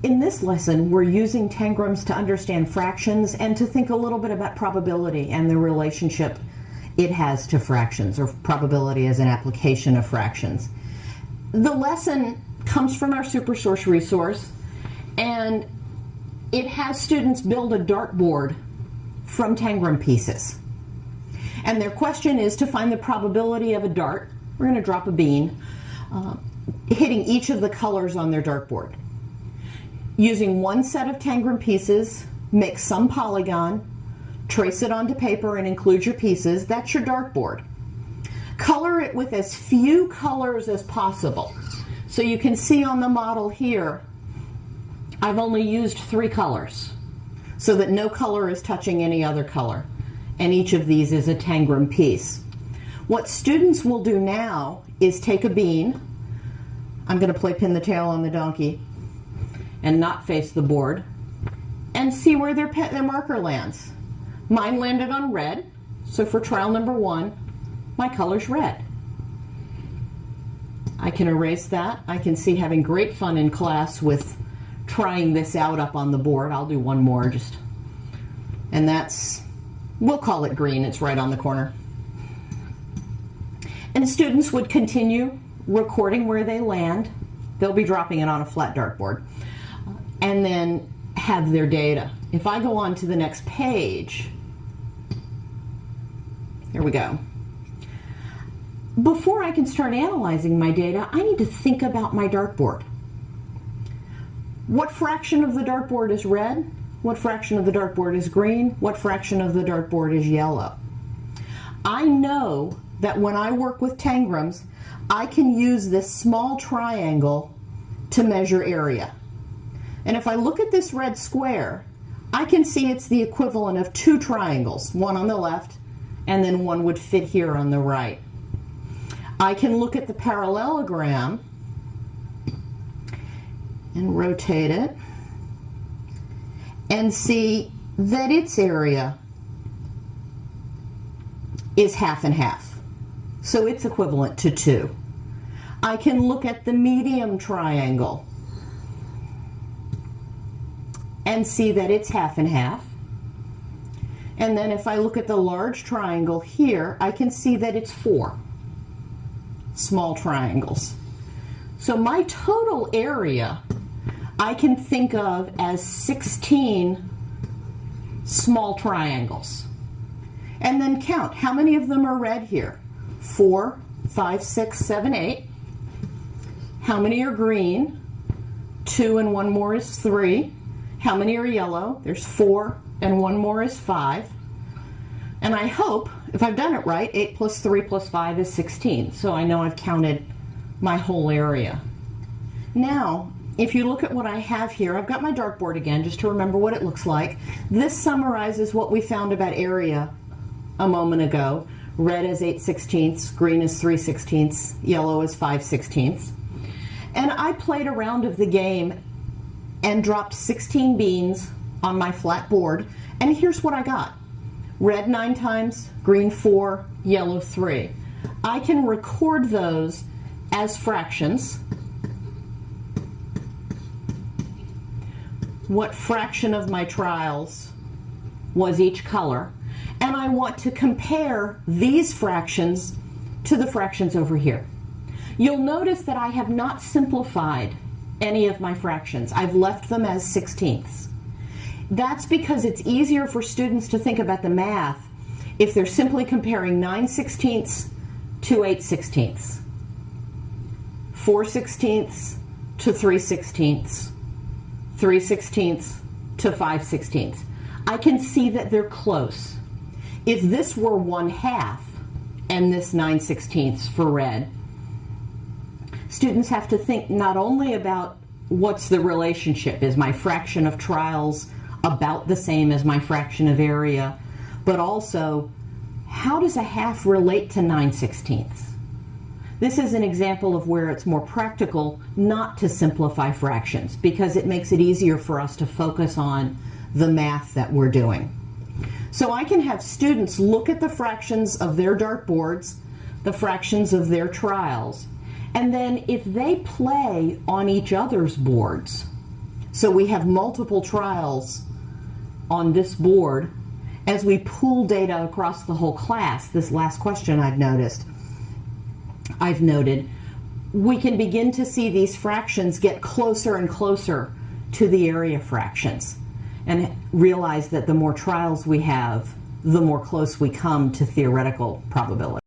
In this lesson, we're using tangrams to understand fractions and to think a little bit about probability and the relationship it has to fractions, or probability as an application of fractions. The lesson comes from our SuperSource resource, and it has students build a dartboard from tangram pieces. And their question is to find the probability of a dart, we're going to drop a bean, hitting each of the colors on their dartboard. Using one set of tangram pieces, make some polygon, trace it onto paper and include your pieces. That's your dartboard. Color it with as few colors as possible. So you can see on the model here, I've only used 3 colors so that no color is touching any other color. And each of these is a tangram piece. What students will do now is take a bean. I'm going to play pin the tail on the donkey and not face the board, and see where their marker lands. Mine landed on red, so for trial number 1, my color's red. I can erase that. I can see having great fun in class with trying this out up on the board. I'll do one more and that's, we'll call it green, it's right on the corner. And students would continue recording where they land. They'll be dropping it on a flat dartboard, and then have their data. If I go on to the next page, here we go. Before I can start analyzing my data, I need to think about my dartboard. What fraction of the dartboard is red? What fraction of the dartboard is green? What fraction of the dartboard is yellow? I know that when I work with tangrams, I can use this small triangle to measure area. And if I look at this red square, I can see it's the equivalent of 2 triangles, one on the left, and then one would fit here on the right. I can look at the parallelogram and rotate it and see that its area is half and half. So it's equivalent to 2. I can look at the medium triangle and see that it's half and half. And then if I look at the large triangle here, I can see that it's 4 small triangles. So my total area I can think of as 16 small triangles. And then count, how many of them are red here? 4, 5, 6, 7, 8. How many are green? 2 and 1 more is 3. How many are yellow? There's 4 and 1 more is 5. And I hope, if I've done it right, 8 plus 3 plus 5 is 16. So I know I've counted my whole area. Now, if you look at what I have here, I've got my dartboard again, just to remember what it looks like. This summarizes what we found about area a moment ago. Red is 8/16, green is 3/16, yellow is 5/16. And I played a round of the game and dropped 16 beans on my flat board, and here's what I got. Red 9 times, green 4, yellow 3. I can record those as fractions. What fraction of my trials was each color? And I want to compare these fractions to the fractions over here. You'll notice that I have not simplified any of my fractions. I've left them as 16ths. That's because it's easier for students to think about the math if they're simply comparing 9/16 to 8/16, 4/16 to 3/16, 3/16 to 5/16. I can see that they're close. If this were 1/2 and this 9/16 for red, students have to think not only about what's the relationship, is my fraction of trials about the same as my fraction of area, but also how does a half relate to 9/16? This is an example of where it's more practical not to simplify fractions, because it makes it easier for us to focus on the math that we're doing. So I can have students look at the fractions of their dartboards, the fractions of their trials, and then if they play on each other's boards, So we have multiple trials on this board. As we pool data across the whole class, this last question I've noted, we can begin to see these fractions get closer and closer to the area fractions, and realize that the more trials we have, the more close we come to theoretical probability.